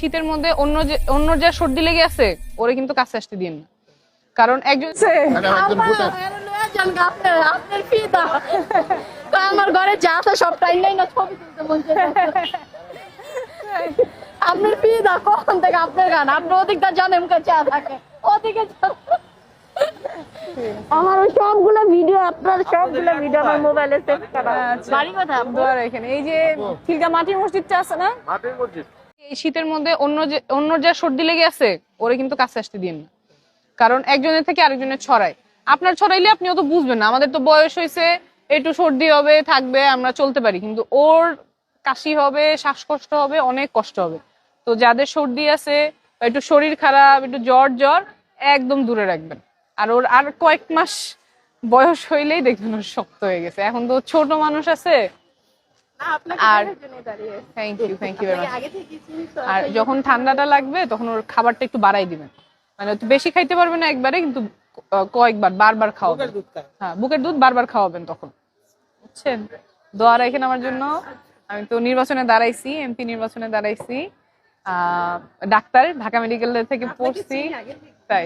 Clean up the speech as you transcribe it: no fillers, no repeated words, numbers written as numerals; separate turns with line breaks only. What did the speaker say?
শীতের মধ্যে অন্য যা সর্দি লেগে আছে ওরে কিন্তু কাছে আসতে দিন না, কারণ একজন
আমার ঘরে যা আছে সব টাইমলাই না ছবি তুলতে মন আপনার পিদা কখন থেকে আপনার গান আপনি ওদিকটা জানেন চা থাকে ওদিকে আমার ওই সবগুলো ভিডিও আপনার সবগুলো ভিডিও আমার মোবাইলে সেভ করা বাড়ি কথা
আপনার এখানে এই যে খিলগা মাটির মসজিদটা আছে না,
মাটির মসজিদ,
এই শীতের মধ্যে অন্য যা সর্দি লেগে আছে ওরে কিন্তু কাছে আসতে দিন না, কারণ একজনের থেকে আরেকজনের ছড়ায়। আপনার ছড়াইলে আপনি অত বুঝবেন না, আমাদের তো বয়স হয়েছে, একটু সর্দি হবে থাকবে আমরা চলতে পারি, কিন্তু ওর কাশি হবে, শ্বাসকষ্ট হবে, অনেক কষ্ট হবে। তো যাদের সর্দি আছে, একটু শরীর খারাপ, একটু জ্বর একদম দূরে রাখবেন। আর ওর আর কয়েক মাস বয়স হইলেই দেখবেন ওর শক্ত হয়ে গেছে, এখন তো ছোট মানুষ আছে। আর থ্যাংক ইউ ভেরি মাচ। আর যখন ঠান্ডাটা লাগবে তখন ওর খাবারটা একটু বাড়াই দিবেন, মানে বেশি খাইতে পারবে না একবারে, কিন্তু কয়েকবার বারবার খাওয়াবেন। হ্যাঁ, বুকের দুধ বারবার খাওয়াবেন তখন, বুঝছেন? দোয়া রাখেন আমার জন্য। আমি তো নির্বাচনে দাঁড়াইছি, এমপি নির্বাচনে দাঁড়াইছি, ডাক্তার ঢাকা মেডিকেল থেকে পড়ছি, তাই